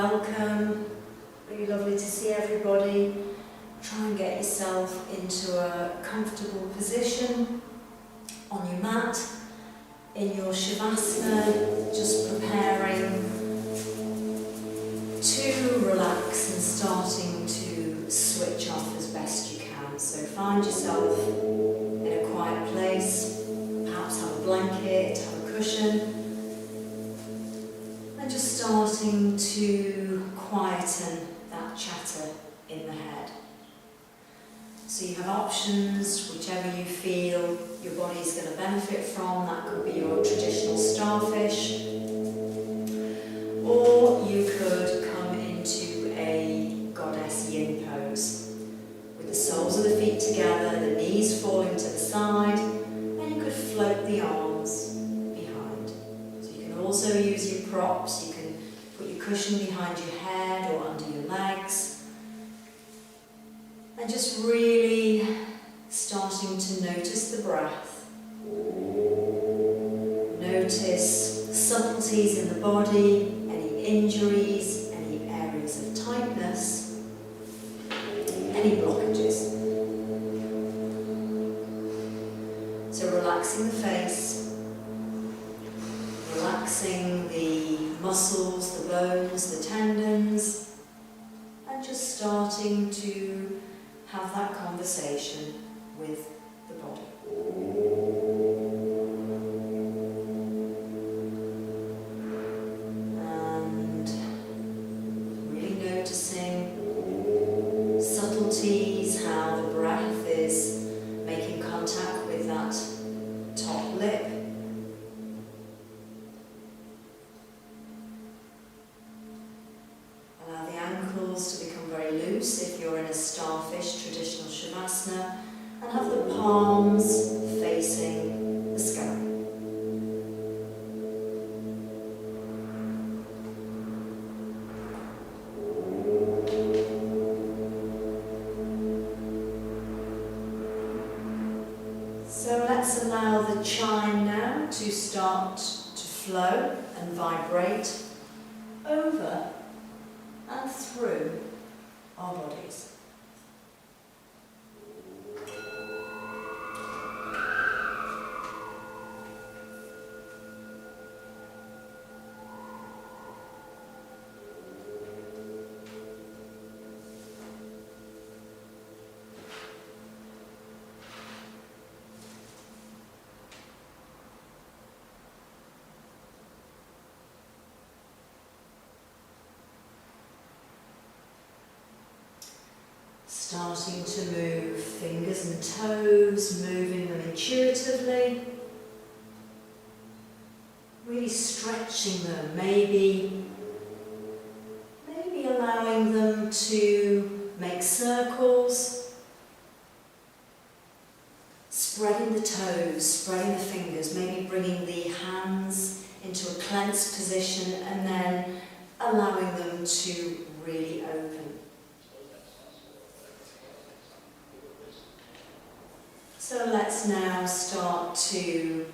welcome. Really lovely to see everybody. Try and get yourself into a comfortable position on your mat, in your Shavasana, just preparing to relax and starting to switch off as best you can. So find yourself in a quiet place, perhaps have a blanket, have a cushion, and just starting to quieten that chatter in the head. So you have options, whichever you feel your body is going to benefit from. That could be your traditional starfish, or you could come into a goddess yin pose with the soles of the feet together, the knees falling to the side, and you could float the arms behind. So you can also use your props. You can put your cushion behind your head or under your legs. And just really starting to notice the breath. Notice subtleties in the body, any injuries, any areas of tightness, any blockages. So relaxing the face, relaxing the muscles, the bones, the tendons, and just starting to have that conversation with the body. And really noticing subtleties, how the breath is making contact with that top lip. Allow the ankles to become very loose if you're in a starfish traditional Shavasana, and have the palms facing the sky. So let's allow the chime now to start to flow and vibrate over and through our bodies. Starting to move fingers and toes, moving them intuitively, really stretching them, maybe allowing them to make circles, spreading the toes, spreading the fingers, maybe bringing the hands into a clenched position and then allowing them to really open. So let's now start to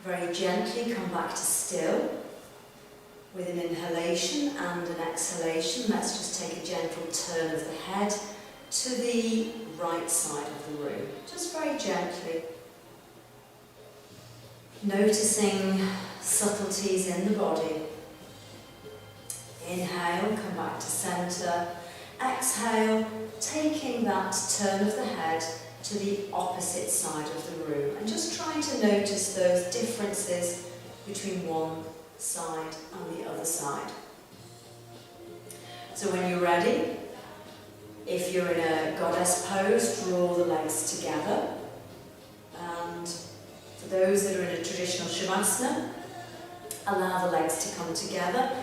very gently come back to still with an inhalation and an exhalation. Let's just take a gentle turn of the head to the right side of the room, just very gently. Noticing subtleties in the body. Inhale, come back to centre. Exhale, taking that turn of the head to the opposite side of the room and just trying to notice those differences between one side and the other side. So when you're ready, if you're in a goddess pose, draw the legs together. And for those that are in a traditional Shavasana, allow the legs to come together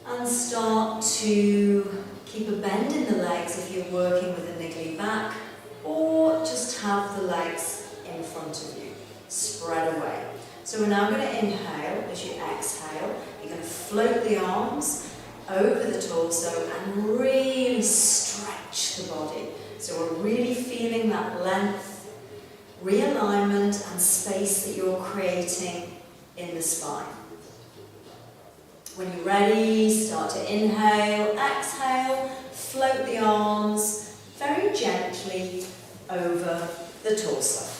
and start to keep a bend in the legs if you're working with a niggly back, or just have the legs in front of you, spread away. So we're now going to inhale. As you exhale, you're going to float the arms over the torso and really stretch the body. So we're really feeling that length, realignment and space that you're creating in the spine. When you're ready, start to inhale, exhale, float the arms very gently over the torso.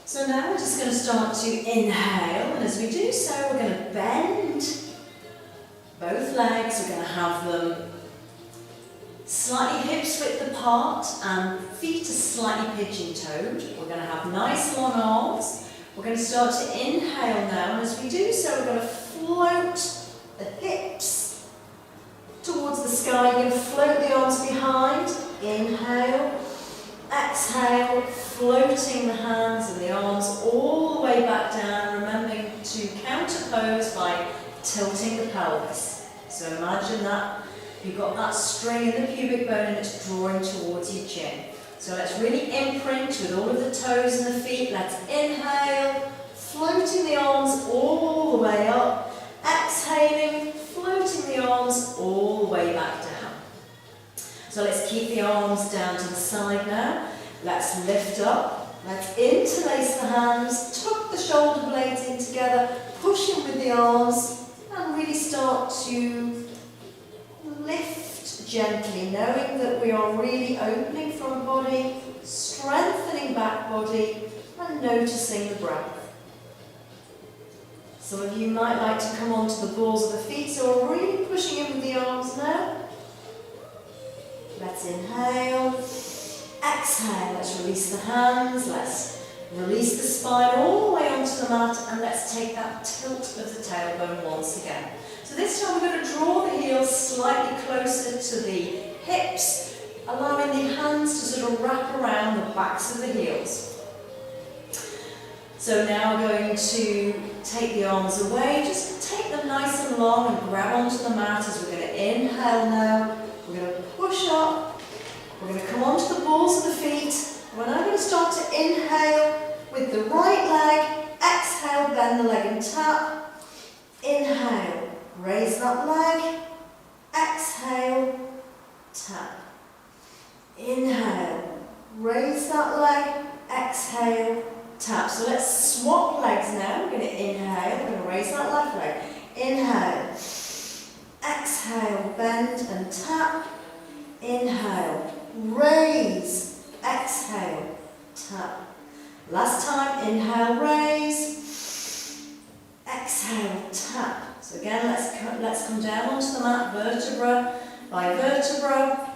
So now we're just going to start to inhale, and as we do so, we're going to bend both legs. We're going to have them slightly hips width apart and feet are slightly pigeon-toed. We're going to have nice long arms. We're going to start to inhale now, and as we do so, we're going to float the hips towards the sky. You're going to float the arms behind. Inhale, exhale, floating the hands and the arms all the way back down, remembering to counter pose by tilting the pelvis. So imagine that you've got that string in the pubic bone and it's drawing towards your chin. So let's really imprint with all of the toes and the feet. Let's inhale, floating the arms all the way up. Exhaling, floating the arms all the way back down. So let's keep the arms down to the side now. Let's lift up. Let's interlace the hands, tuck the shoulder blades in together, push in with the arms, and really start to lift gently, knowing that we are really opening front body, strengthening back body, and noticing the breath. Some of you might like to come onto the balls of the feet, so we're really pushing in with the arms now. Let's inhale, exhale, let's release the hands, let's release the spine all the way onto the mat, and let's take that tilt of the tailbone once again. So this time we're going to draw the heels slightly closer to the hips, allowing the hands to sort of wrap around the backs of the heels. So now we're going to take the arms away, just take them nice and long and grab onto the mat as we're going to inhale now. We're going to push up, we're going to come onto the balls of the feet. We're now going to start to inhale with the right leg, exhale, bend the leg and tap. Inhale, raise that leg, exhale, tap. Inhale, raise that leg, exhale, tap. So let's swap legs now. We're going to inhale, we're going to raise that left leg. Inhale, exhale, bend and tap. Inhale, raise, exhale, tap. Last time, inhale, raise, exhale, tap. So again, let's come down onto the mat, vertebra by vertebra.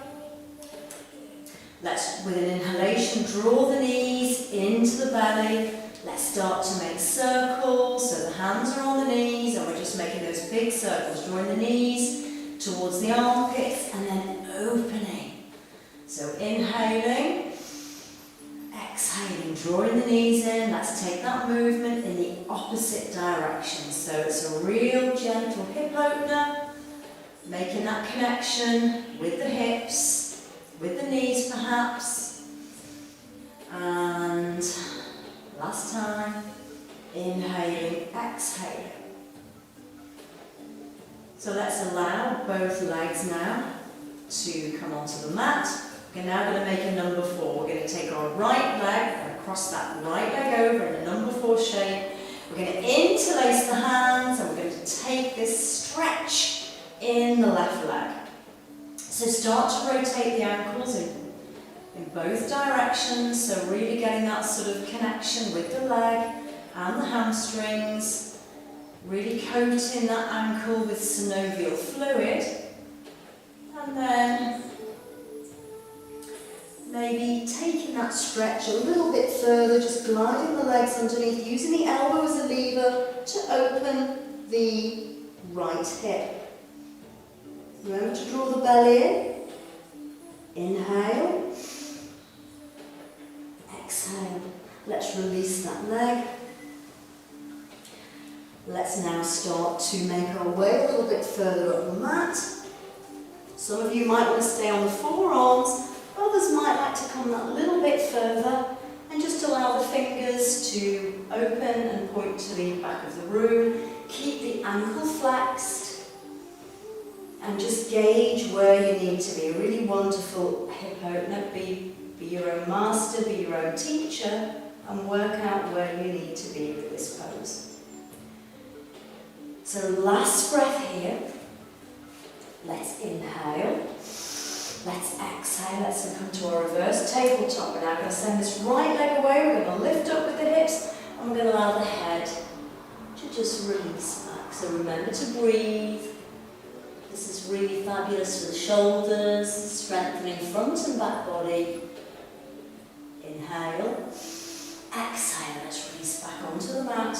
Let's, with an inhalation, draw the knees into the belly. Let's start to make circles, so the hands are on the knees, and we're just making those big circles, drawing the knees towards the armpits, and then opening. So inhaling, exhaling, drawing the knees in. Let's take that movement in the opposite direction. So it's a real gentle hip opener, making that connection with the hips, with the knees perhaps. And last time, inhaling, exhaling. So let's allow both legs now to come onto the mat. We're now going to make a number 4. We're going to take our right leg and cross that right leg over in a number 4 shape. We're going to interlace the hands and we're going to take this stretch in the left leg. So start to rotate the ankles in both directions, so really getting that sort of connection with the leg and the hamstrings. Really coating that ankle with synovial fluid, and then maybe taking that stretch a little bit further, just gliding the legs underneath, using the elbow as a lever to open the right hip. Remember to draw the belly in. Inhale, exhale. Let's release that leg. Let's now start to make our way a little bit further up the mat. Some of you might want to stay on the forearms, others might like to come that little bit further and just allow the fingers to open and point to the back of the room. Keep the ankle flexed and just gauge where you need to be. A really wonderful hip opener. Be your own master, be your own teacher. and work out where you need to be with this pose. So last breath here. Let's inhale. Let's exhale. Let's come to our reverse tabletop. We're now going to send this right leg away. We're going to lift up with the hips and we're going to allow the head to just release back. So remember to breathe. This is really fabulous for the shoulders, strengthening front and back body. Inhale. Exhale. Let's release back onto the mat.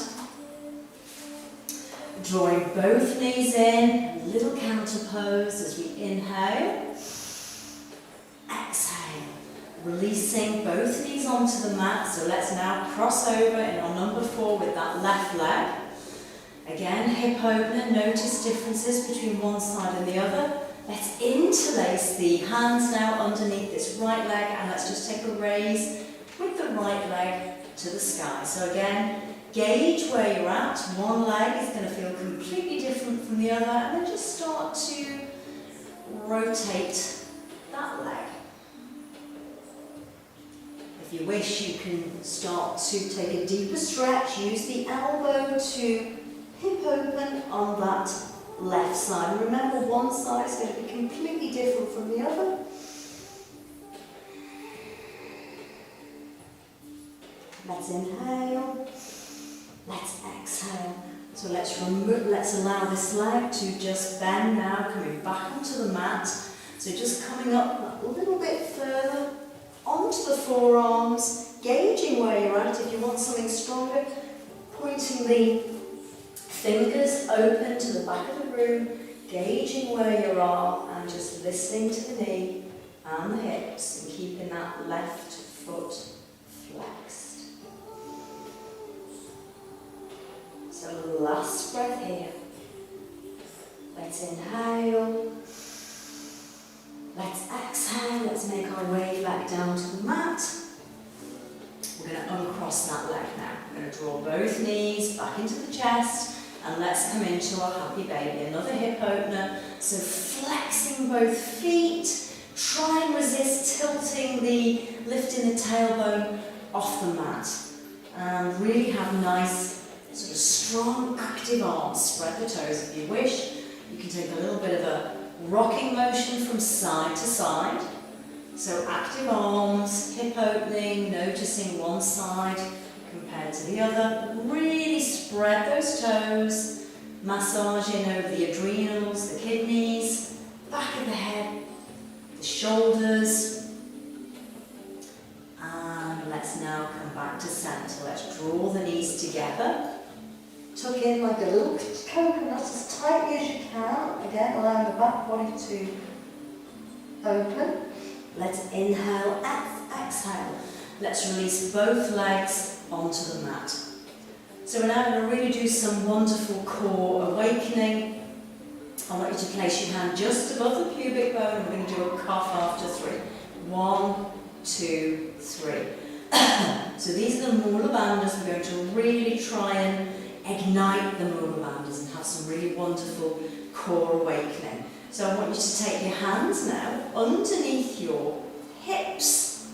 Drawing both knees in, a little counter pose as we inhale. Exhale. Releasing both knees onto the mat. So let's now cross over in our number 4 with that left leg. Again, hip opener, notice differences between one side and the other. Let's interlace the hands now underneath this right leg and let's just take a raise with the right leg to the sky. So again, gauge where you're at. One leg is going to feel completely different from the other and then just start to rotate that leg. If you wish, you can start to take a deeper stretch. Use the elbow to hip open on that left side. And remember, one side is going to be completely different from the other. Let's inhale. Let's exhale. So let's allow this leg to just bend now, coming back onto the mat. So just coming up a little bit further onto the forearms, gauging where you're at. If you want something stronger, pointing the fingers open to the back of the room, gauging where you are and just listening to the knee and the hips and keeping that left foot flexed. So last breath here. Let's inhale. Let's exhale. Let's make our way back down to the mat. We're going to uncross that leg now. We're going to draw both knees back into the chest and let's come into our happy baby. Another hip opener. So flexing both feet. Try and resist lifting the tailbone off the mat. And really have nice sort of strong, active arms. Spread the toes if you wish. You can take a little bit of a rocking motion from side to side. So active arms, hip opening, noticing one side compared to the other. Really spread those toes. Massaging over the adrenals, the kidneys, back of the head, the shoulders. And let's now come back to center. Let's draw the knees together. Tuck in like a little coconut as tightly as you can. Again, allowing the back body to open. Let's inhale, exhale. Let's release both legs onto the mat. So we're now going to really do some wonderful core awakening. I want you to place your hand just above the pubic bone and we're going to do a cough after 3. 1, 2, 3. So these are the Mula Bandhas. We're going to really try and ignite the Mula Bandhas and have some really wonderful core awakening. So I want you to take your hands now underneath your hips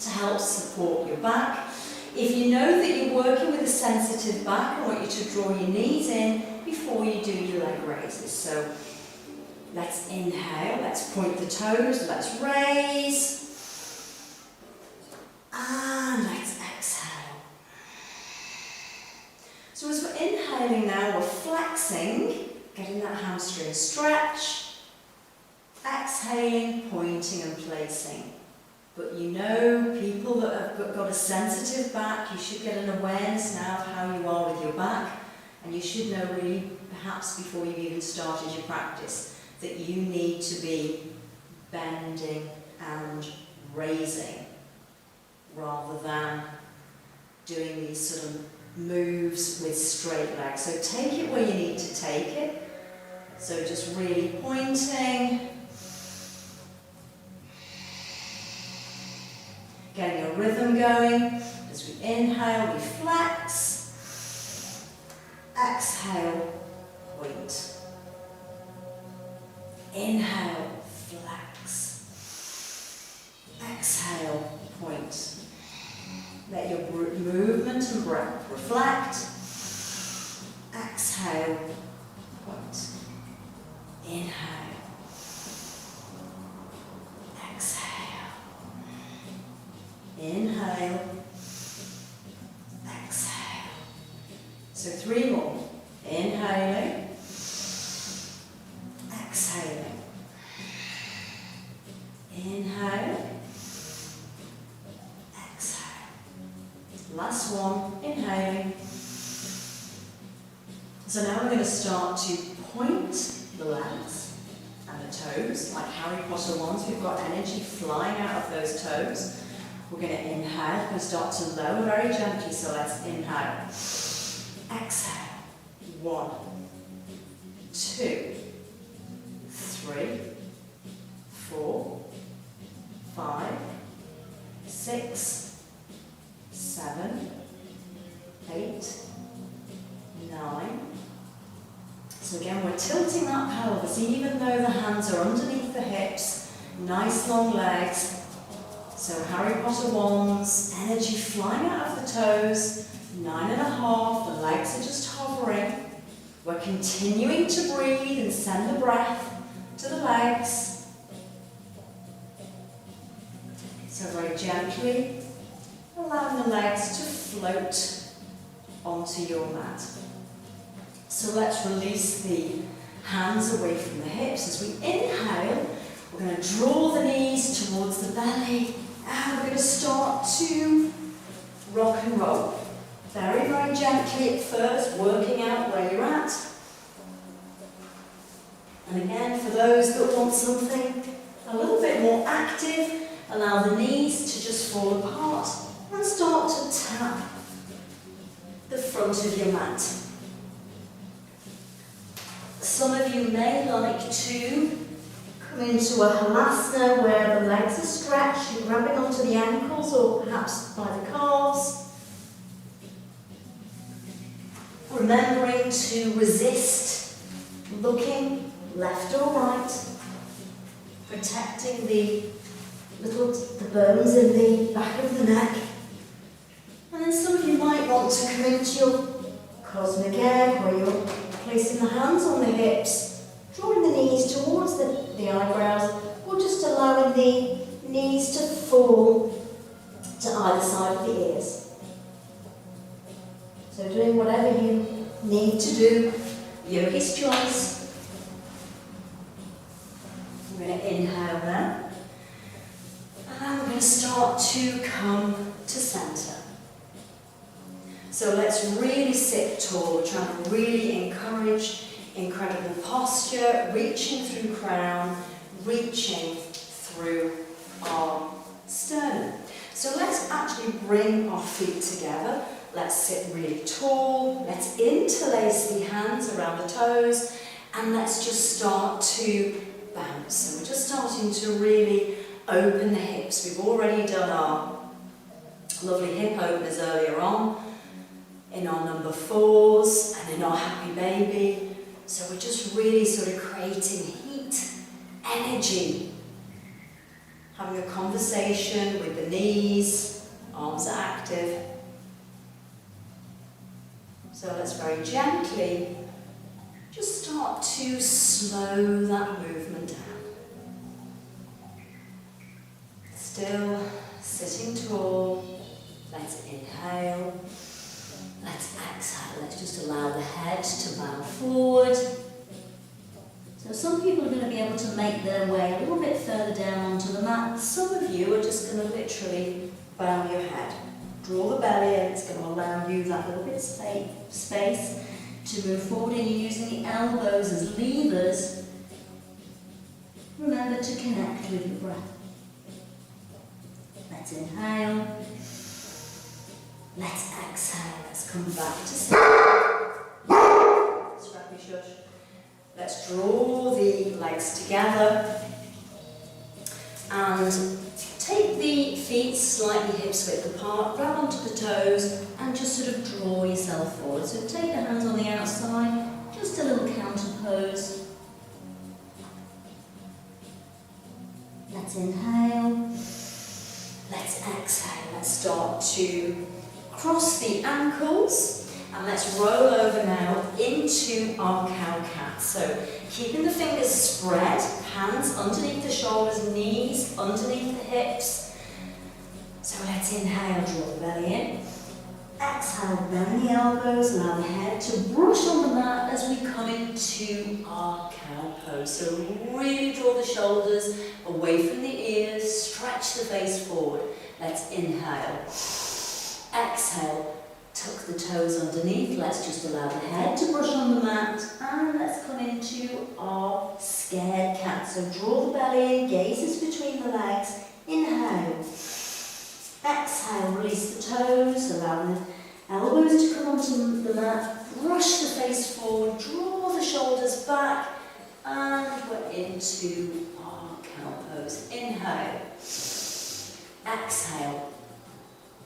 to help support your back. If you know that you're working with a sensitive back, I want you to draw your knees in before you do your leg raises. So let's inhale, let's point the toes, let's raise, and let's exhale. So as we're inhaling now, we're flexing, getting that hamstring stretch, exhaling, pointing and placing. But you know, people that have got a sensitive back, you should get an awareness now of how you are with your back, and you should know really, perhaps before you've even started your practice, that you need to be bending and raising rather than doing these sort of moves with straight legs. So take it where you need to take it. So just really pointing, getting a rhythm going. As we inhale, we flex. Exhale, point. Inhale, flex. Exhale, point. Let your movement and breath reflect. Exhale. Point. Inhale. Exhale. Inhale. Exhale. So 3 more. Inhaling. Exhaling. Inhale. Exhale. Last one. Inhaling. So now we're going to start to point the legs and the toes, like Harry Potter ones. We've got energy flying out of those toes. We're going to inhale. We're going to start to lower very gently, so let's inhale. Exhale. 1, 2, 3, 4, 5, 6, 7, 8, 9. So again, we're tilting that pelvis, even though the hands are underneath the hips. Nice long legs. So Harry Potter ones, energy flying out of the toes. 9.5, the legs are just hovering. We're continuing to breathe and send the breath to the legs. So very gently, allowing the legs to float onto your mat. So let's release the hands away from the hips. As we inhale, we're going to draw the knees towards the belly, and we're going to start to rock and roll. Very, very gently at first, working out where you're at. And again, for those that want something a little bit more active, allow the knees to just fall apart and start to tap the front of your mat. Some of you may like to come into a halasana where the legs are stretched, you're grabbing onto the ankles or perhaps by the calves. Remembering to resist looking left or right, protecting the bones in the back of the neck. And then some of you might want to come into your cosmic egg, where you're placing the hands on the hips, drawing the knees towards the eyebrows, or just allowing the knees to fall to either side of the ears. So doing whatever you need to do, yogi's choice. We're going to inhale now. And we're going to start to come to centre. So let's really sit tall. We're trying to really encourage incredible posture, reaching through crown, reaching through our sternum. So let's actually bring our feet together. Let's sit really tall, let's interlace the hands around the toes, and let's just start to bounce. And we're just starting to really open the hips. We've already done our lovely hip openers earlier on, in our number 4s and in our happy baby. So we're just really sort of creating heat, energy, having a conversation with the knees, arms are active. So let's very gently just start to slow that movement down. Still sitting tall. Let's inhale. Let's exhale. Let's just allow the head to bow forward. So some people are going to be able to make their way a little bit further down onto the mat. Some of you are just going to literally bow your head. Draw the belly in, it's going to allow you that little bit space to move forward, and you're using the elbows as levers. Remember to connect with the breath. Let's inhale. Let's exhale. Let's come back to center. Scrappy shush. Let's draw the legs together and take the feet slightly hips width apart, grab onto the toes and just sort of draw yourself forward. So take the hands on the outside, just a little counter pose. Let's inhale. Let's exhale. and start to cross the ankles. And let's roll over now into our cow-cat. So keeping the fingers spread, hands underneath the shoulders, knees underneath the hips. So let's inhale, draw the belly in. Exhale, bend the elbows, allow the head to brush on the mat as we come into our cow pose. So really draw the shoulders away from the ears, stretch the face forward. Let's inhale. Exhale, tuck the toes underneath. Let's just allow the head to brush on the mat. And let's come into our scared cat. So draw the belly in, gazes between the legs. Inhale. Exhale, release the toes, allow the elbows to come onto the mat, brush the face forward, draw the shoulders back, and we're into our cow pose. Inhale, exhale,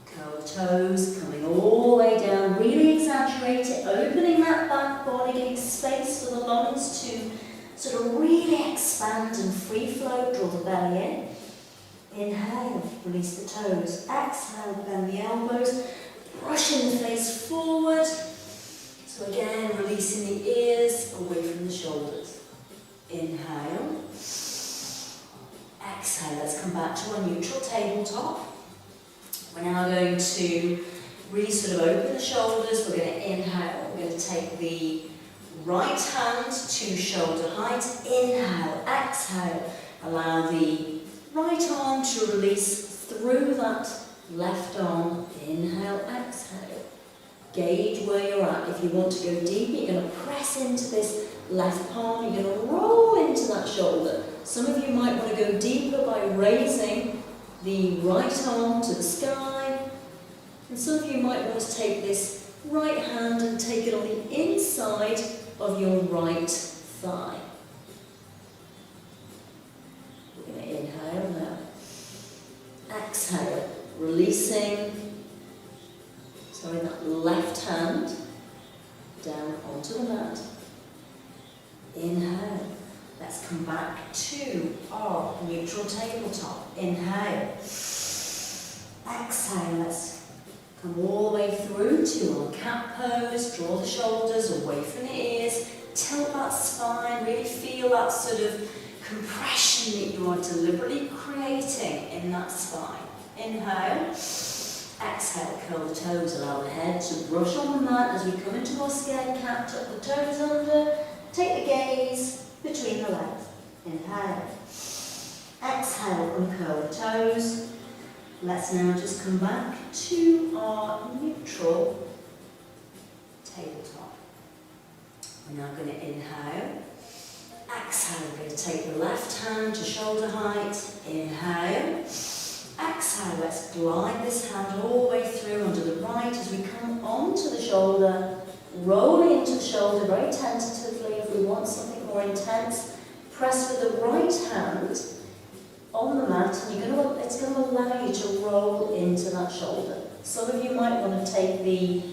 curl the toes, coming all the way down, really exaggerate it, opening that back body, giving space for the lungs to sort of really expand and free flow, draw the belly in. Inhale, release the toes. Exhale, bend the elbows, brushing the face forward. So again, releasing the ears away from the shoulders. Inhale. Exhale, let's come back to our neutral tabletop. We're now going to really sort of open the shoulders. We're going to inhale. We're going to take the right hand to shoulder height. Inhale, exhale. Allow the right arm to release through that left arm. Inhale, exhale. Gauge where you're at. If you want to go deeper, you're going to press into this left palm. You're going to roll into that shoulder. Some of you might want to go deeper by raising the right arm to the sky. And some of you might want to take this right hand and take it on the inside of your right thigh. Inhale now. Exhale, releasing, that left hand down onto the mat. Inhale. Let's come back to our neutral tabletop. Inhale. Exhale. Let's come all the way through to our cat pose. Draw the shoulders away from the ears. Tilt that spine. Really feel that sort of compression that you are deliberately creating in that spine. Inhale. Exhale, curl the toes, allow the head to brush on the mat as we come into our scared cat. Tuck the toes under, take the gaze between the legs. Inhale. Exhale, uncurl the toes. Let's now just come back to our neutral tabletop. We're now going to inhale. Exhale, we're going to take the left hand to shoulder height. Inhale. Exhale, let's glide this hand all the way through under the right as we come onto the shoulder, rolling into the shoulder very tentatively. If we want something more intense, press with the right hand on the mat and it's going to allow you to roll into that shoulder. Some of you might want to take the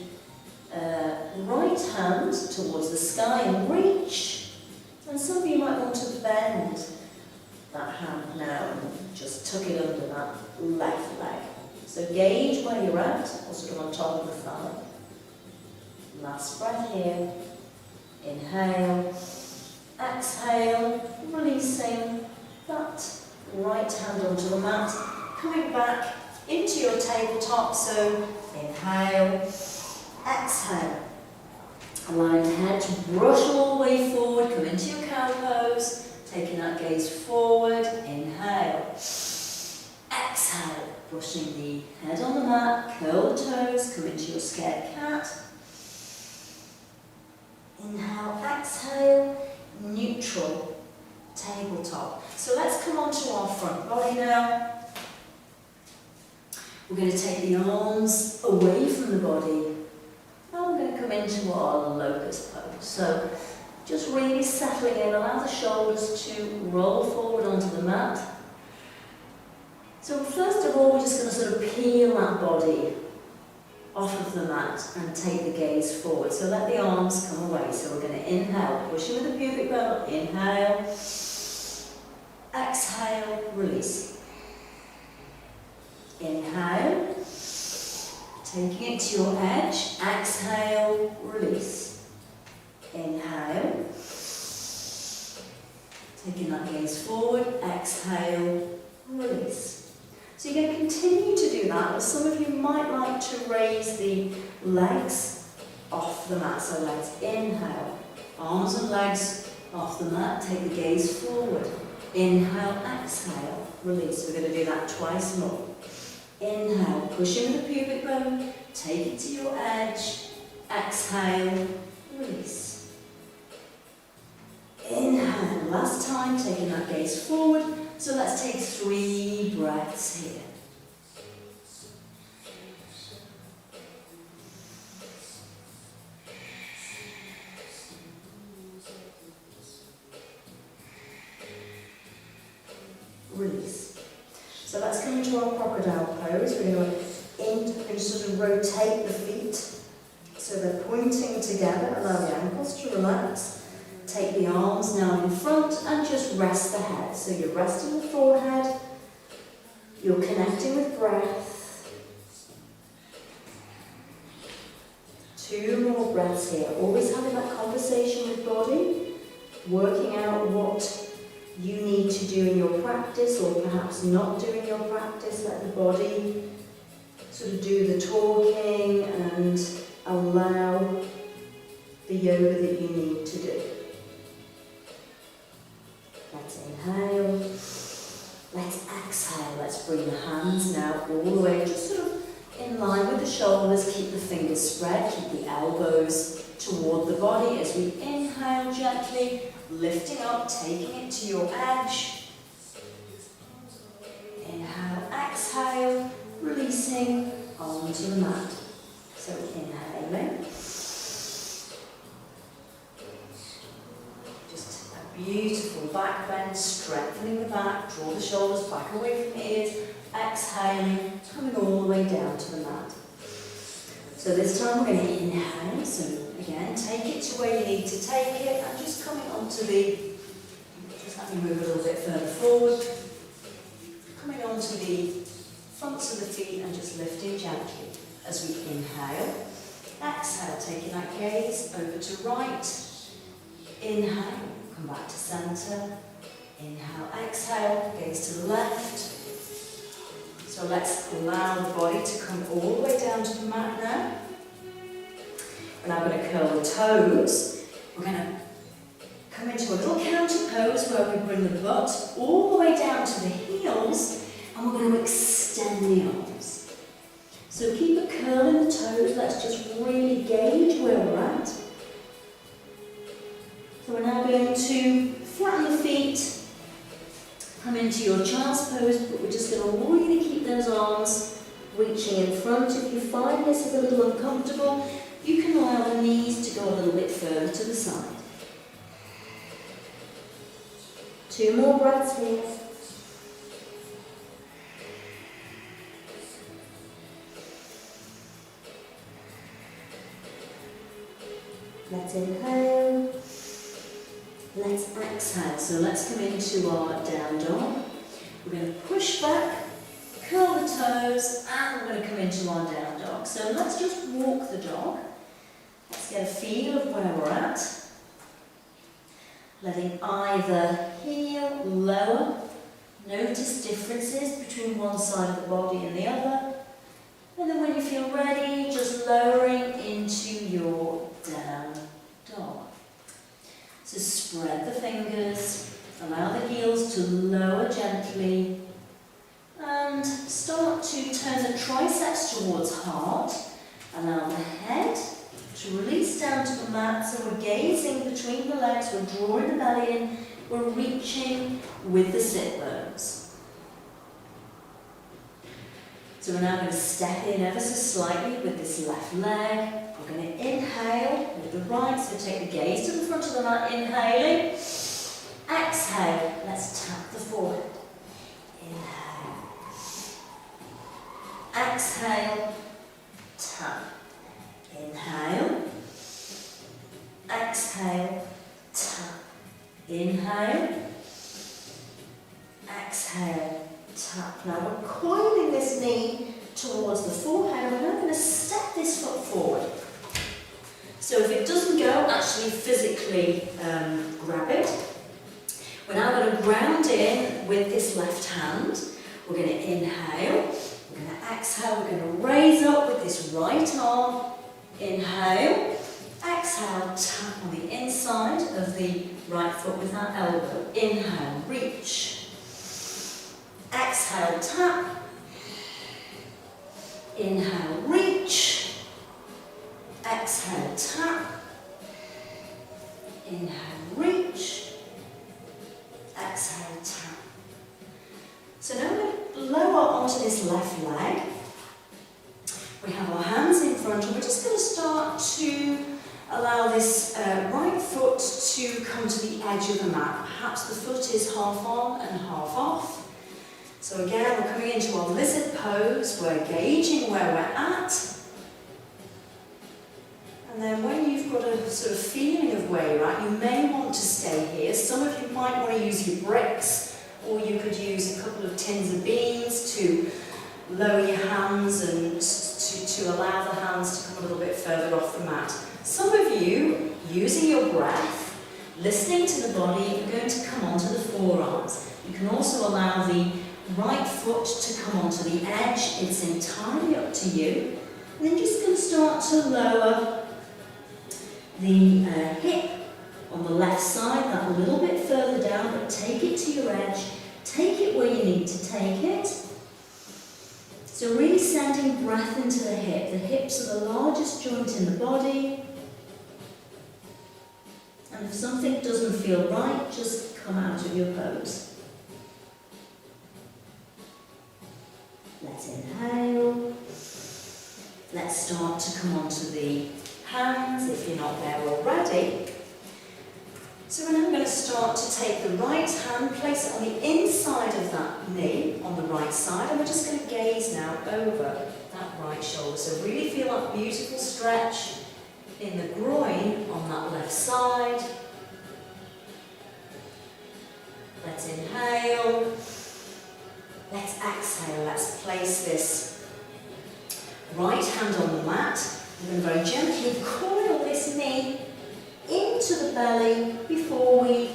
right hand towards the sky and reach, and some of you might want to bend that hand now and just tuck it under that left leg. So gauge where you're at, or sort of on top of the thigh. Last breath here. Inhale. Exhale, releasing that right hand onto the mat. Coming back into your tabletop. So inhale. Exhale. Allowing the head to brush all the way forward. Come into your cow pose. Taking that gaze forward, inhale. Exhale, brushing the head on the mat, curl the toes, come into your scared cat. Inhale, exhale, neutral tabletop. So let's come onto our front body now. We're going to take the arms away from the body. Now we're going to come into our locust pose. So just really settling in, allow the shoulders to roll forward onto the mat. So first of all, we're just going to sort of peel that body off of the mat and take the gaze forward. So let the arms come away. So we're going to inhale, push it with the pubic bone, inhale, exhale, release. Inhale, taking it to your edge. Exhale, release. Inhale. Taking that gaze forward. Exhale, release. So you're going to continue to do that, but some of you might like to raise the legs off the mat. So let's inhale. Arms and legs off the mat. Take the gaze forward. Inhale, exhale, release. We're going to do that twice more. Inhale, push in with the pubic bone. Take it to your edge. Exhale, release. Inhale, last time, taking that gaze forward. So let's take 3 breaths here. Release. So let's come into our crocodile pose. We're going to sort of rotate the feet so they're pointing together. Allow the ankles to relax. Take the arms now in front and just rest the head. So you're resting the forehead. You're connecting with breath. 2 more breaths here. Always having that conversation with body, working out what you need to do in your practice, or perhaps not do in your practice. Let the body sort of do the talking and allow the yoga that you need to do. Let's inhale. Let's exhale. Let's bring the hands now all the way, just sort of in line with the shoulders. Keep the fingers spread. Keep the elbows toward the body as we inhale gently. Lifting up, taking it to your edge. Inhale, exhale, releasing onto the mat. So inhaling. Just a beautiful back bend, strengthening the back, draw the shoulders back away from the ears. Exhaling, coming all the way down to the mat. So this time we're going to inhale, so again, take it to where you need to take it, and just coming onto the, just let me move a little bit further forward, coming onto the fronts of the feet and just lifting gently as we inhale. Exhale, taking that gaze over to right. Inhale, come back to centre. Inhale, exhale, gaze to the left. So let's allow the body to come all the way down to the mat now. We're now going to curl the toes. We're going to come into a little counter pose where we bring the butt all the way down to the heels, and we're going to extend the arms. So keep a curl in the toes. Let's just really gauge where we're at. So we're now going to flatten the feet. Come into your child's pose, but we're just going to really keep those arms reaching in front. If you find this is a little uncomfortable, you can allow the knees to go a little bit further to the side. 2 more breaths here. Let's inhale. Let's exhale. So let's come into our down dog. We're going to push back, curl the toes, and we're going to come into our down dog. So let's just walk the dog. Let's get a feel of where we're at. Letting either heel lower. Notice differences between one side of the body and the other. And then when you feel ready, just lowering into your down dog. So spread the fingers, allow the heels to lower gently, and start to turn the triceps towards heart. Allow the head to release down to the mat, so we're gazing between the legs, we're drawing the belly in, we're reaching with the sit bones. So we're now going to step in ever so slightly with this left leg. We're going to inhale with the right, so take the gaze to the front of the mat, inhaling. Exhale, let's tap the forehead. Inhale. Exhale, tap. Inhale. Exhale, tap. Inhale. Exhale, tap. Now we're coiling this knee towards the forehead. We're now going to step So if it doesn't go, actually physically grab it. We're now going to ground in with this left hand. We're going to inhale, we're going to exhale, we're going to raise up with this right arm. Inhale, exhale, tap on the inside of the right foot with that elbow. Inhale, reach. Exhale, tap. Inhale, reach. Exhale, tap. Inhale, reach. Exhale, tap. So now we're going to lower onto this left leg. We have our hands in front and we're just going to start to allow this right foot to come to the edge of the mat. Perhaps the foot is half on and half off. So again, we're coming into our lizard pose. We're gauging where we're at. And then when you've got a sort of feeling of where you're at, you may want to stay here. Some of you might want to use your bricks, or you could use a couple of tins of beans to lower your hands and to allow the hands to come a little bit further off the mat. Some of you, using your breath, listening to the body, are going to come onto the forearms. You can also allow the right foot to come onto the edge. It's entirely up to you. And then just going to start to lower the hip on the left side, that a little bit further down, but take it to your edge. Take it where you need to take it. So really sending breath into the hip. The hips are the largest joint in the body. And if something doesn't feel right, just come out of your pose. Let's inhale. Let's start to come onto the hands if you're not there already. So we're now going to start to take the right hand, place it on the inside of that knee on the right side, and we're just going to gaze now over that right shoulder. So really feel that beautiful stretch in the groin on that left side. Let's inhale. Let's exhale. Let's place this right hand on the mat. We're going to very gently coil this knee into the belly before we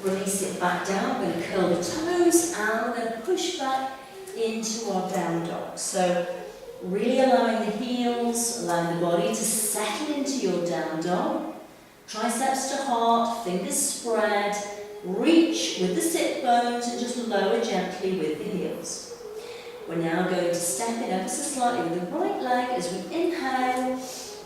release it back down. We're going to curl the toes and we're going to push back into our down dog. So really allowing the heels, allowing the body to settle into your down dog. Triceps to heart, fingers spread. Reach with the sit bones and just lower gently with the heels. We're now going to step in ever so slightly with the right leg as we inhale.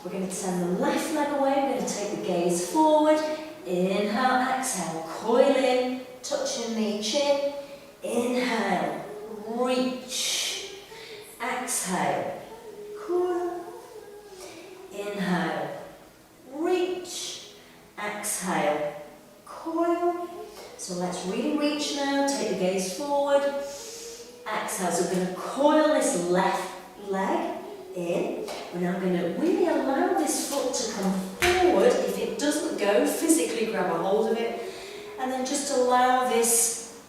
We're going to send the left leg away. We're going to take the gaze forward. Inhale, exhale, coil in, touch your knee, chin. Inhale, reach. Exhale, coil. Inhale, reach. Exhale, coil. So let's really reach now. Take the gaze forward. Exhale. So we're going to coil this left leg in. We're now going to really allow this foot to come forward. If it doesn't go, physically grab a hold of it. And then just allow this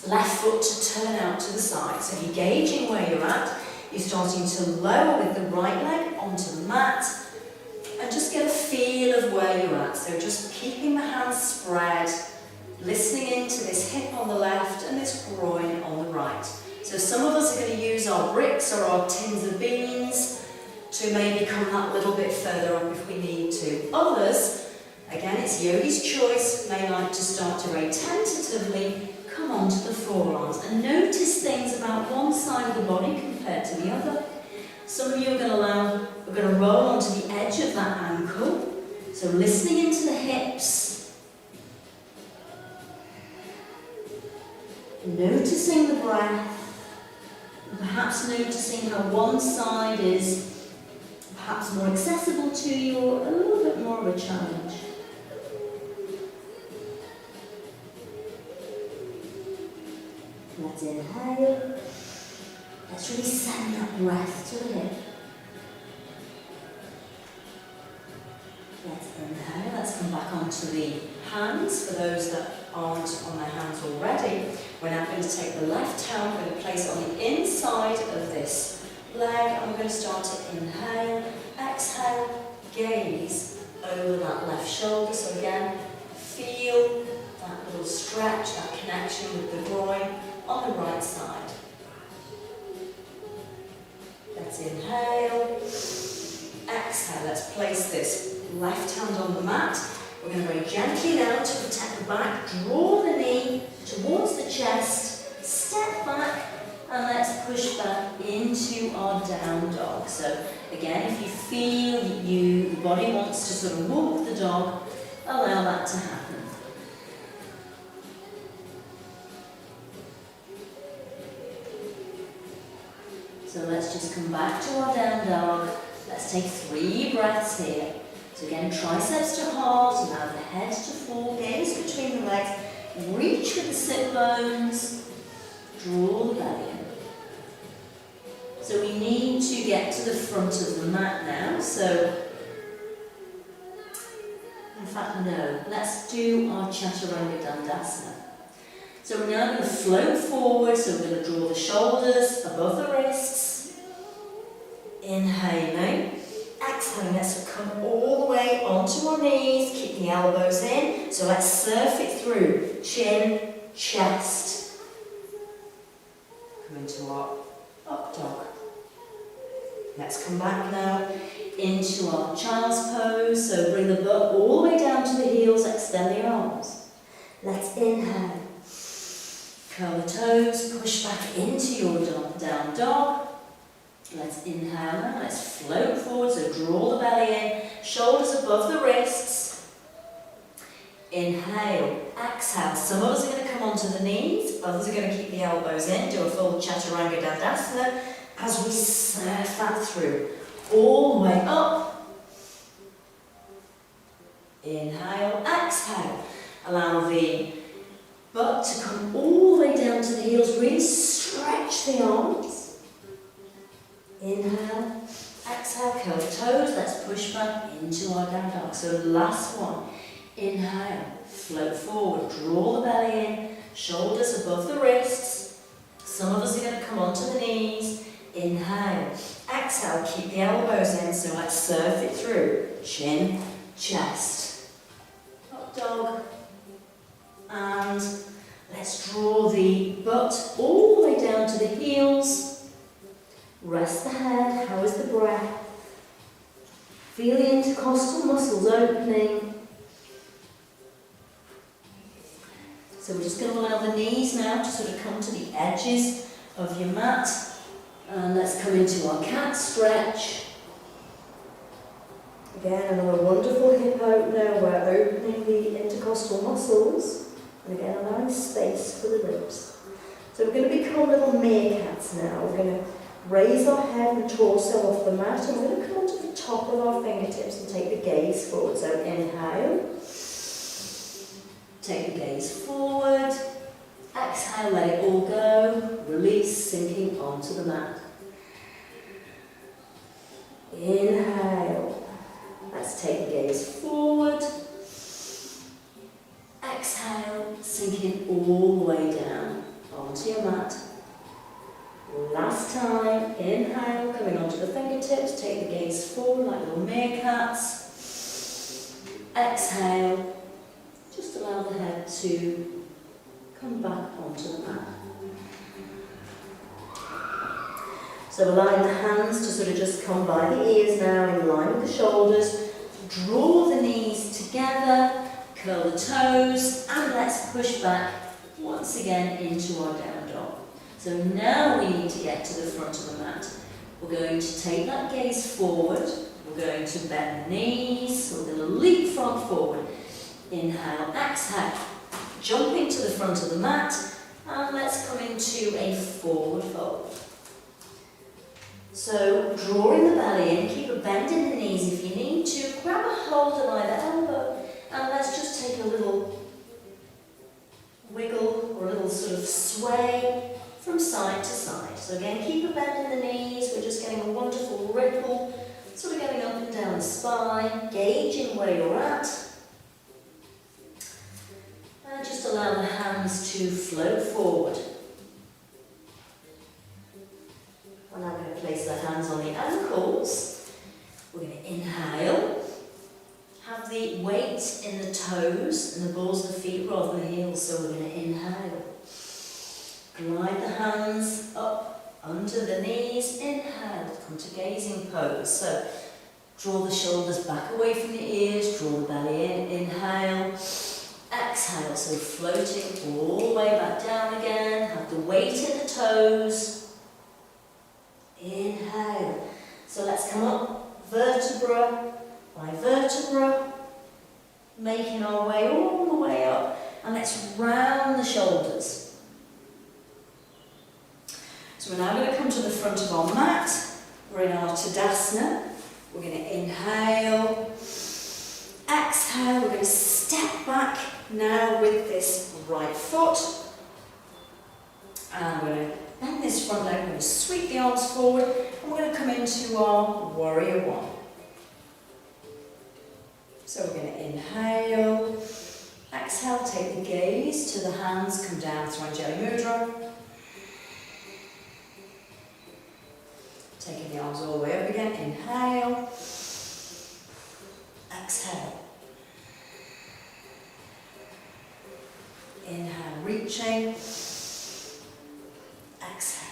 left foot to turn out to the side. So if you're gauging where you're at, you're starting to lower with the right leg onto the mat. And just get a feel of where you're at. So just keeping the hands spread. Listening into this hip on the left and this groin on the right. So some of us are going to use our bricks or our tins of beans to maybe come that little bit further up if we need to. Others, again it's yogi's choice, may like to start to very tentatively come onto the forearms and notice things about one side of the body compared to the other. Some of you are going to roll onto the edge of that ankle. So listening into the hips. Noticing the breath, and perhaps noticing how one side is perhaps more accessible to you or a little bit more of a challenge. Let's inhale. Let's really send that breath to the hip. Let's inhale. Let's come back onto the hands for those that aren't on their hands already. We're now going to take the left hand, we're going to place it on the inside of this leg, and we're going to start to inhale, exhale, gaze, over that left shoulder. So again, feel that little stretch, that connection with the groin on the right side. Let's inhale. Exhale. Let's place this left hand on the mat. We're going to very gently now to protect the back. Draw the knee towards the chest. Step back. And let's push back into our down dog. So again, if you feel that the body wants to sort of walk the dog, allow that to happen. So let's just come back to our down dog. Let's take 3 breaths here. So again, triceps to heart, allow the head to fall, gaze between the legs, reach with the sit bones, draw the belly in. So we need to get to the front of the mat now. So, in fact, no. Let's do our Chaturanga Dandasana. So we're now going to float forward. So we're going to draw the shoulders above the wrists. Inhaling. Exhaling. Let's come all the way onto our knees. Keep the elbows in. So let's surf it through. Chin, chest. Come into our up dog. Let's come back now into our child's pose. So bring the butt all the way down to the heels, extend the arms. Let's inhale. Curl the toes, push back into your down dog. Let's inhale now, let's float forward, so draw the belly in, shoulders above the wrists. Inhale, exhale. Some of us are going to come onto the knees, others are going to keep the elbows in, do a full Chaturanga Dandasana. As we surf that through, all the way up. Inhale, exhale. Allow the butt to come all the way down to the heels. Really stretch the arms. Inhale, exhale, curl the toes. Let's push back into our down dog. So last one. Inhale, float forward, draw the belly in, shoulders above the wrists. Some of us are going to come onto the knees. Inhale, exhale, keep the elbows in, so let's surf it through. Chin, chest, up dog, and let's draw the butt all the way down to the heels. Rest the head. How is the breath? Feel the intercostal muscles opening. So we're just going to allow the knees now to sort of come to the edges of your mat. And let's come into our cat stretch. Again, another wonderful hip opener. We're opening the intercostal muscles. And again, allowing space for the ribs. So we're going to become little meerkats now. We're going to raise our head and torso off the mat. And we're going to come onto the top of our fingertips and take the gaze forward. So inhale. Take the gaze forward. Exhale, let it all go. Release, sinking onto the mat. Inhale. Let's take the gaze forward. Exhale, sinking all the way down onto your mat. Last time, inhale, coming onto the fingertips, take the gaze forward like little meerkats. Exhale, just allow the head to come back onto the mat. So allowing the hands to sort of just come by the ears now, in line with the shoulders. Draw the knees together, curl the toes, and let's push back once again into our down dog. So now we need to get to the front of the mat. We're going to take that gaze forward. We're going to bend the knees. So we're going to leapfrog forward. Inhale, exhale. Jumping to the front of the mat. And let's come into a forward fold. So drawing the belly in, keep a bend in the knees if you need to. Grab a hold on either elbow. And let's just take a little wiggle or a little sort of sway from side to side. So again, keep a bend in the knees. We're just getting a wonderful ripple, sort of going up and down the spine, gauging where you're at. And just allow the hands to float forward. We're now going to place the hands on the ankles. We're going to inhale. Have weight in the toes and the balls of the feet rather than the heels. So we're going to inhale. Glide the hands up under the knees. Inhale. Come to gazing pose. So draw the shoulders back away from the ears. Draw the belly in. Inhale. Exhale. So floating all the way back down again. Have the weight in the toes. Inhale. So let's come up vertebra by vertebra, making our way all the way up, and let's round the shoulders. So we're now going to come to the front of our mat. We're in our Tadasana. We're going to inhale, exhale. We're going to step back now with this right foot, and we're going to bend this front leg. We're going to sweep the arms forward, and we're going to come into our warrior one. So we're going to inhale, exhale, take the gaze to the hands, come down through Anjali Mudra. Taking the arms all the way up again, inhale, exhale. Inhale, reaching, exhale.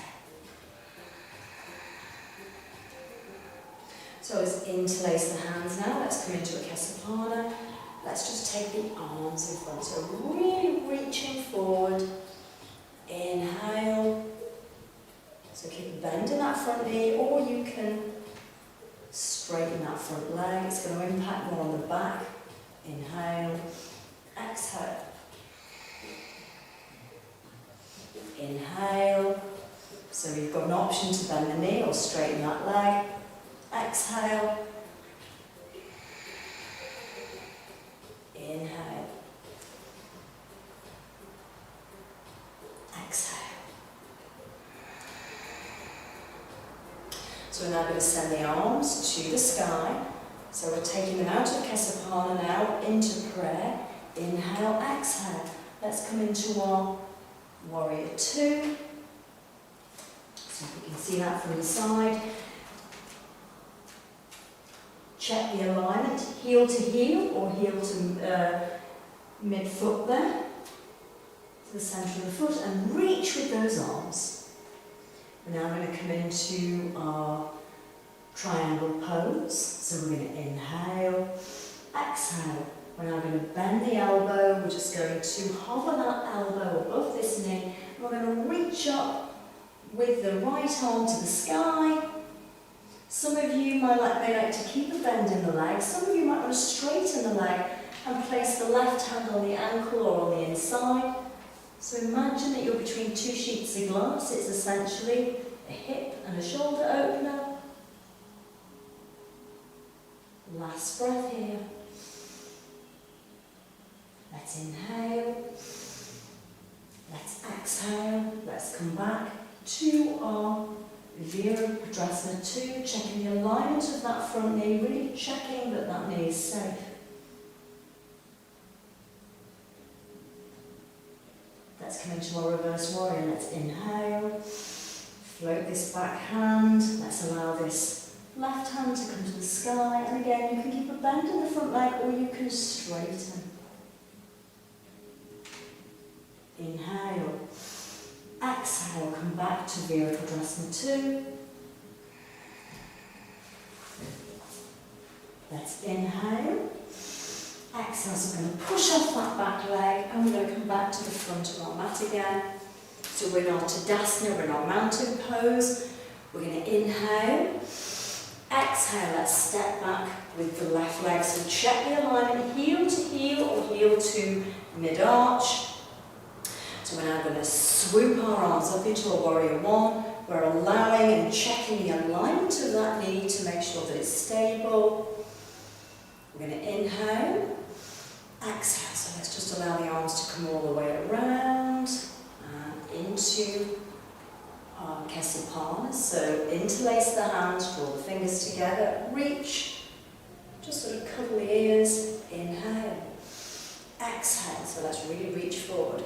So let's interlace the hands now. Let's come into a Kesapana. Let's just take the arms in front. So really reaching forward. Inhale. So keep a bend in that front knee, or you can straighten that front leg. It's going to impact more on the back. Inhale. Exhale. Inhale. So you've got an option to bend the knee or straighten that leg. Exhale. Inhale. Exhale. So we're now going to send the arms to the sky. So we're taking them out of Kesapana now into prayer. Inhale, exhale. Let's come into our warrior two. So if you can see that from the side. Check the alignment, heel to heel or heel to mid-foot there, to the centre of the foot, and reach with those arms. We're now going to come into our triangle pose. So we're going to inhale, exhale. We're now going to bend the elbow. We're just going to hover that elbow above this knee. We're going to reach up with the right arm to the sky. Some of you may like to keep a bend in the leg. Some of you might want to straighten the leg and place the left hand on the ankle or on the inside. So imagine that you're between two sheets of glass. It's essentially a hip and a shoulder opener. Last breath here. Let's inhale. Let's exhale. Let's come back to our Virabhadrasana 2, checking the alignment of that front knee, really checking that that knee is safe. Let's come into our reverse warrior. Let's inhale, float this back hand. Let's allow this left hand to come to the sky. And again, you can keep a bend in the front leg or you can straighten. Inhale. Exhale, come back to Virabhadrasana 2. Let's inhale. Exhale, so we're going to push off that back leg and we're going to come back to the front of our mat again. So we're in our Tadasana, we're in our mountain pose. We're going to inhale. Exhale, let's step back with the left leg. So check the alignment, heel to heel or heel to mid-arch. So we're now going to swoop our arms up into a warrior one. We're allowing and checking the alignment of that knee to make sure that it's stable. We're going to inhale, exhale. So let's just allow the arms to come all the way around and into our Kesapana. So interlace the hands, draw the fingers together, reach, just sort of cuddle the ears. Inhale, exhale. So let's really reach forward.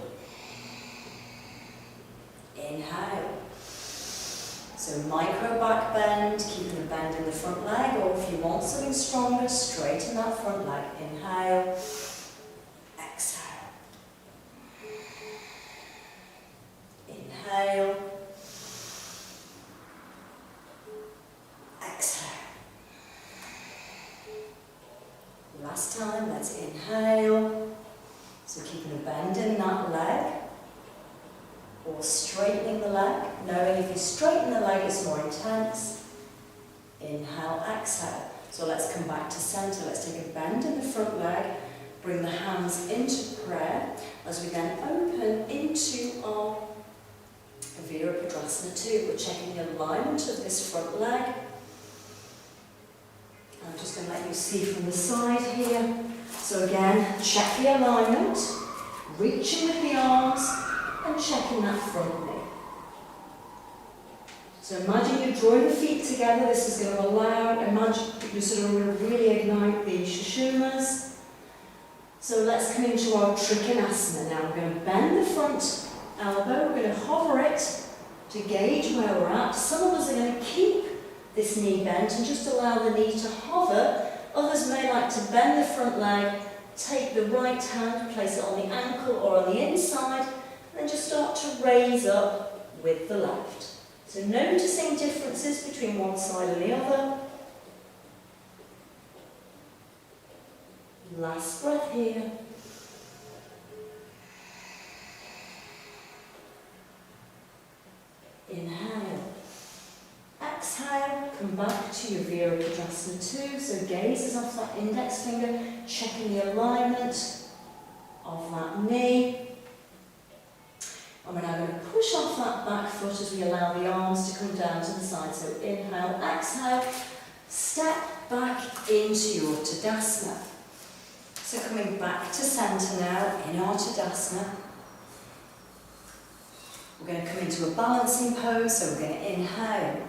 Inhale. So micro back bend, keeping the bend in the front. front leg, or if you want something stronger, straighten that front leg. Inhale, exhale. Inhale, exhale. Last time, let's inhale. So keeping a bend in that leg, or straightening the leg, knowing if you straighten the leg it's more intense. Inhale, exhale. So let's come back to centre. Let's take a bend in the front leg, bring the hands into prayer as we then open into our Virabhadrasana 2. We're checking the alignment of this front leg. I'm just going to let you see from the side here. So again, check the alignment, reaching with the arms and checking that front knee. So imagine you're drawing the feet together. This is going to allow, imagine you're sort of going to really ignite the Shushumas. So let's come into our Trikonasana now. We're going to bend the front elbow, we're going to hover it to gauge where we're at. Some of us are going to keep this knee bent and just allow the knee to hover. Others may like to bend the front leg, take the right hand, place it on the ankle or on the inside, and then just start to raise up with the left. So noticing differences between one side and the other. Last breath here. Inhale. Exhale, come back to your Virabhadrasana 2. So gaze is off that index finger, checking the alignment of that knee. And we're now going to push off that back foot as we allow the arms to come down to the side. So inhale, exhale, step back into your Tadasana. So coming back to centre now in our Tadasana. We're going to come into a balancing pose, so we're going to inhale.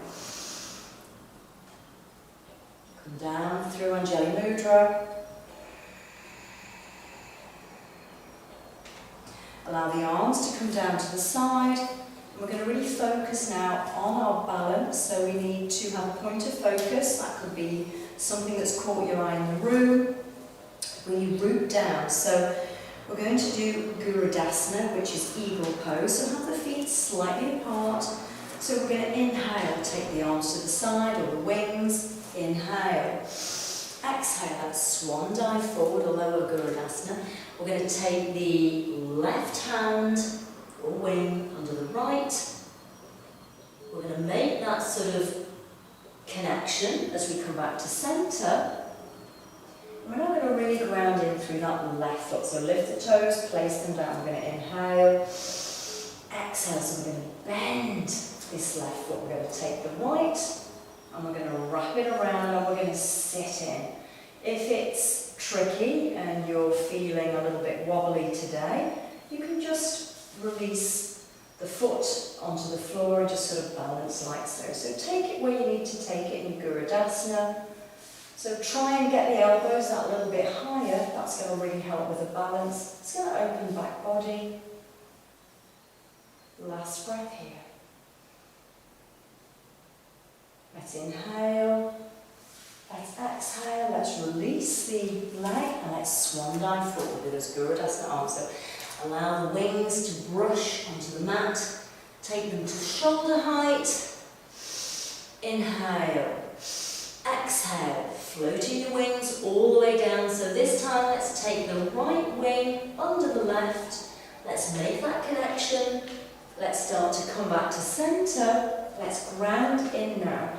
Come down through Anjali Mudra. Allow the arms to come down to the side. And we're going to really focus now on our balance, so we need to have a point of focus. That could be something that's caught your eye in the room. When you root down, so we're going to do Gurudasana, which is eagle pose, so have the feet slightly apart. So we're going to inhale, take the arms to the side or the wings, inhale. Exhale, that's swan dive forward or lower Gurudasana. We're going to take the left hand or wing under the right. We're going to make that sort of connection as we come back to centre. We're now going to really ground in through that left foot. So lift the toes, place them down. We're going to inhale, exhale. So we're going to bend this left foot. We're going to take the right and we're going to wrap it around and we're going to sit in. If it's tricky and you're feeling a little bit wobbly today, you can just release the foot onto the floor and just sort of balance like so. So take it where you need to take it in Gurudasana. So try and get the elbows that little bit higher. That's going to really help with the balance. It's going to open back body. Last breath here. Let's inhale. Let's exhale. Let's release the leg and let's swan dive forward with those Gurudasana arms. So allow the wings to brush onto the mat. Take them to shoulder height. Inhale. Exhale, floating your wings all the way down. So this time let's take the right wing under the left. Let's make that connection. Let's start to come back to centre. Let's ground in now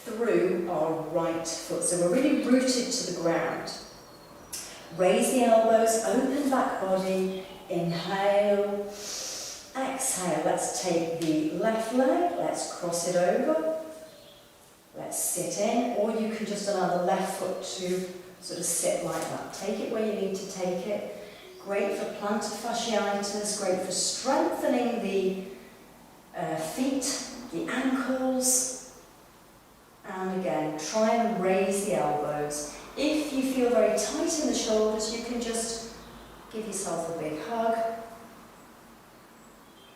through our right foot. So we're really rooted to the ground. Raise the elbows, open back body. Inhale. Exhale, let's take the left leg. Let's cross it over. Let's sit in, or you can just allow the left foot to sort of sit like that. Take it where you need to take it. Great for plantar fasciitis, great for strengthening the feet, the ankles. And again, try and raise the elbows. If you feel very tight in the shoulders, you can just give yourself a big hug.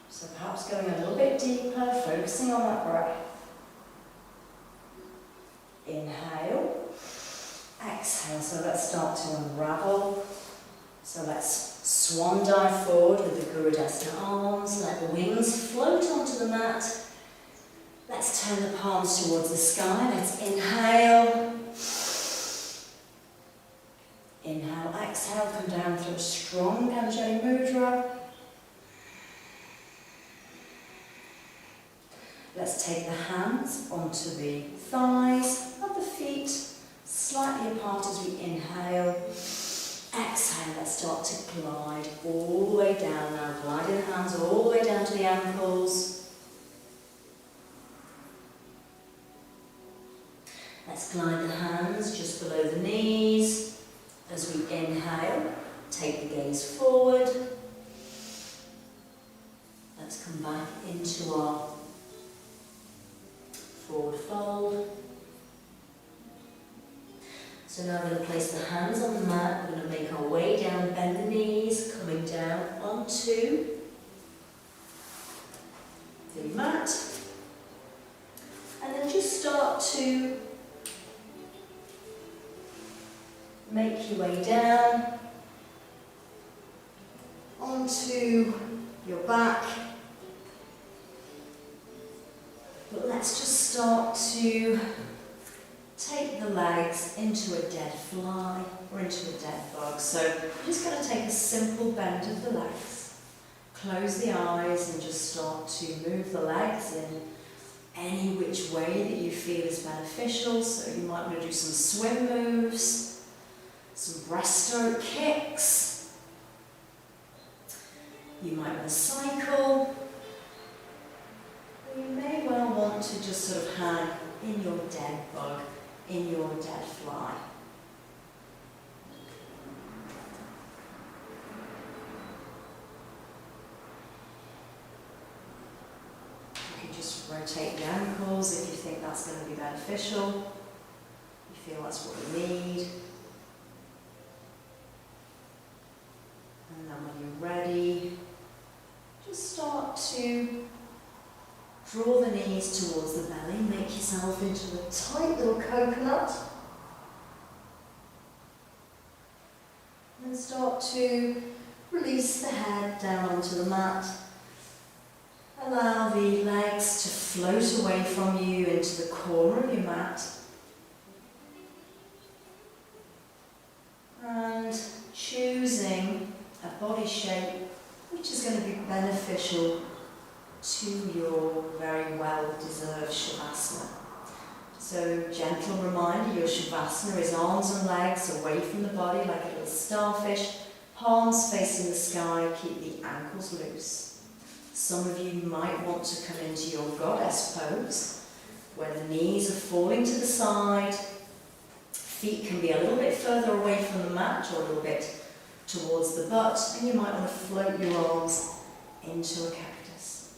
So perhaps going a little bit deeper, focusing on that breath. Inhale. Exhale. So let's start to unravel. So let's swan dive forward with the Gurudasana arms. Let the wings float onto the mat. Let's turn the palms towards the sky. Let's inhale. Inhale, exhale, come down through a strong Anjali Mudra. Let's take the hands onto the thighs of the feet, slightly apart as we inhale. Exhale, let's start to glide all the way down now. Gliding the hands all the way down to the ankles. Let's glide the hands just below the knees. As we inhale, take the gaze forward. Let's come back into our forward fold. So now we're going to place the hands on the mat. We're going to make our way down, bend the knees, coming down onto the mat. And then just start to make your way down onto your back. But let's just start to take the legs into a dead fly or into a dead bug. So I'm just going to take a simple bend of the legs. Close the eyes and just start to move the legs in any which way that you feel is beneficial. So you might want to do some swim moves, some breaststroke kicks. You might want to cycle. Or you may well want to just sort of hang in your dead bug, in your dead fly. You can just rotate the ankles if you think that's going to be beneficial. You feel that's what you need. And then when you're ready, just start to draw the knees towards the belly, make yourself into a tight little coconut. And start to release the head down onto the mat. Allow the legs to float away from you into the corner of your mat. And choosing a body shape which is going to be beneficial to your very well-deserved Shavasana. So, gentle reminder, your Shavasana is arms and legs away from the body like a little starfish, palms facing the sky, keep the ankles loose. Some of you might want to come into your goddess pose, where the knees are falling to the side, feet can be a little bit further away from the mat or a little bit towards the butt, and you might want to float your arms into a cactus.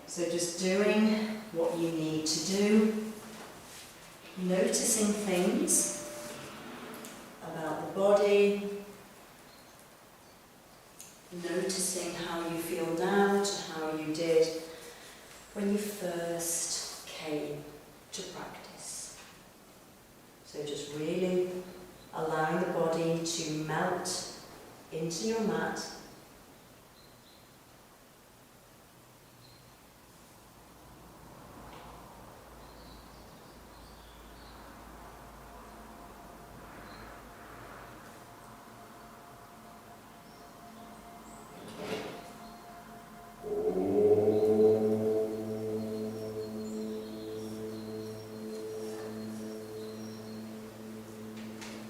So just doing what you need to do, noticing things about the body, noticing how you feel now to how you did when you first came to practice. So just really allowing the body to melt into your mat.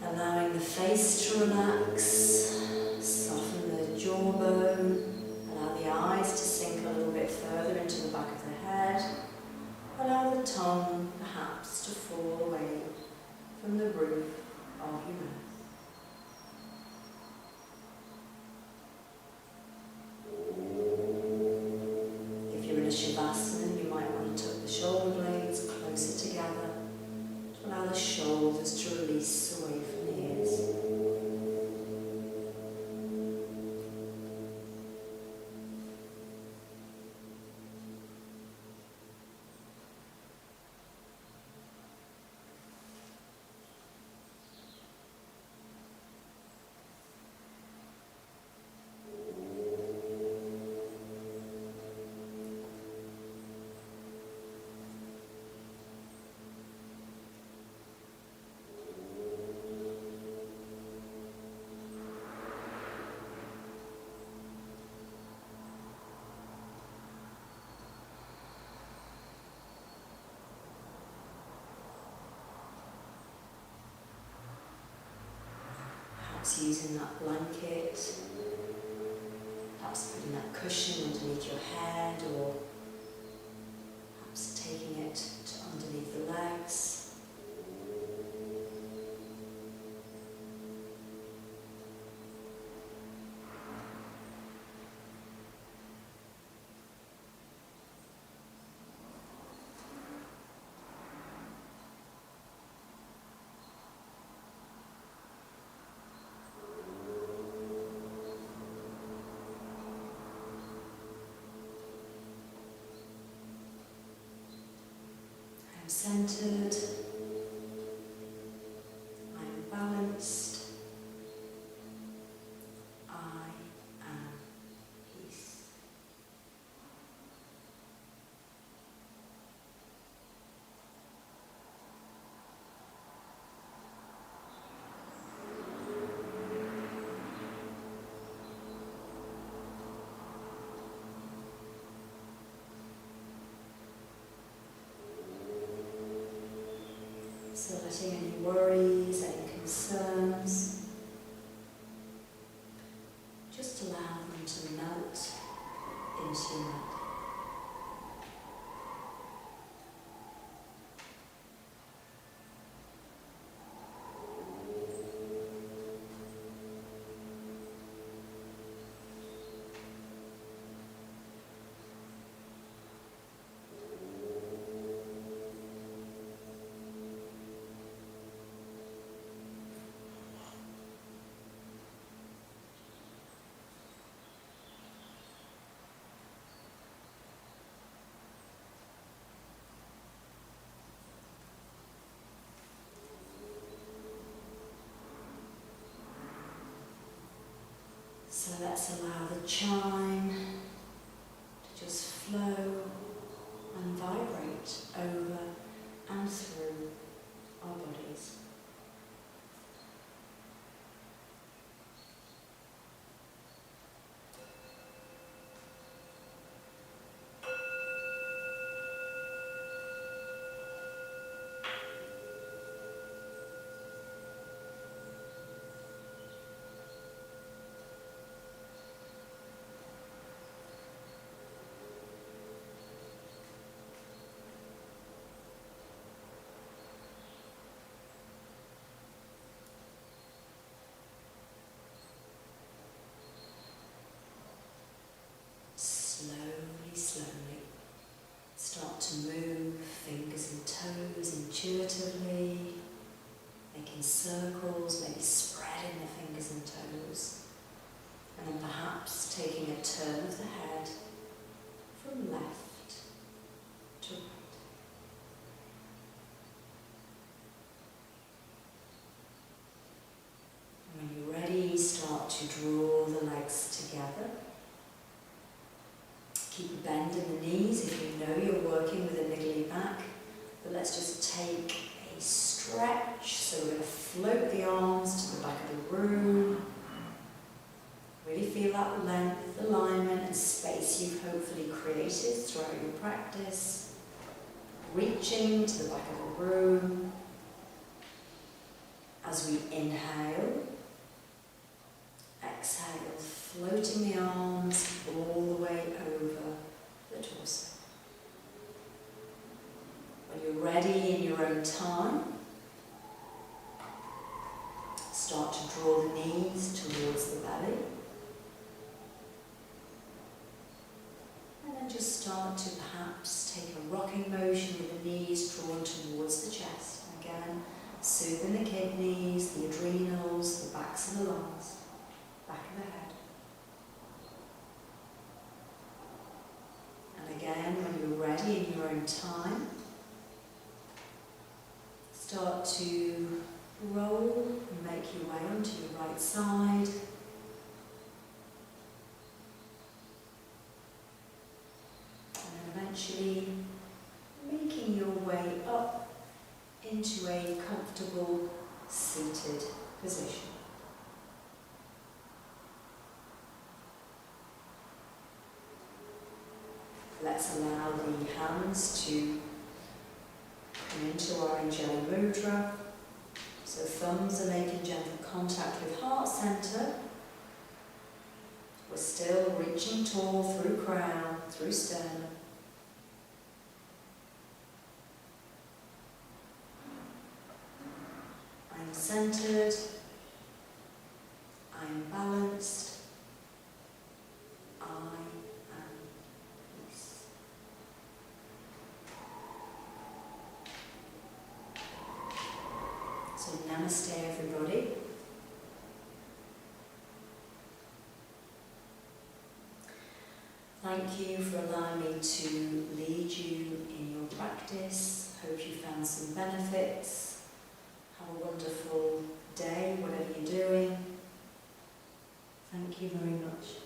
Allowing the face to relax, soften the jaw perhaps using that blanket, perhaps putting that cushion underneath your head, or perhaps taking it to underneath the legs. I'm centered, I'm balanced, I am peace. So letting any worries, any concerns, just allow them to melt into your mind. So let's allow the chime to just flow and vibrate over and through our bodies. Slowly, slowly, start to move fingers and toes intuitively, making circles, maybe spreading the fingers and toes, and then perhaps taking a turn of the head from left to right. When you're ready, start to draw the legs together. Keep a bend in the knees if you know you're working with a niggly back, but let's just take a stretch. So we're going to float the arms to the back of the room. Really feel that length, alignment and space you've hopefully created throughout your practice. Reaching to the back of the room. As we inhale, exhale, floating the arms all the way over the torso. When you're ready in your own time, start to draw the knees towards the belly. And then just start to perhaps take a rocking motion with the knees drawn towards the chest. Again, soothing the kidneys, the adrenals, the backs of the lungs, back of the head. And again, when you're ready in your own time, start to roll and make your way onto your right side. And then eventually making your way up into a comfortable seated position. Let's allow the hands to come into our Anjali Mudra. So thumbs are making gentle contact with heart centre. We're still reaching tall through crown, through sternum. I'm centred. I'm balanced. I am peace. So namaste everybody. Thank you for allowing me to lead you in your practice. Hope you found some benefits. Have a wonderful day, whatever you're doing. Thank you very much.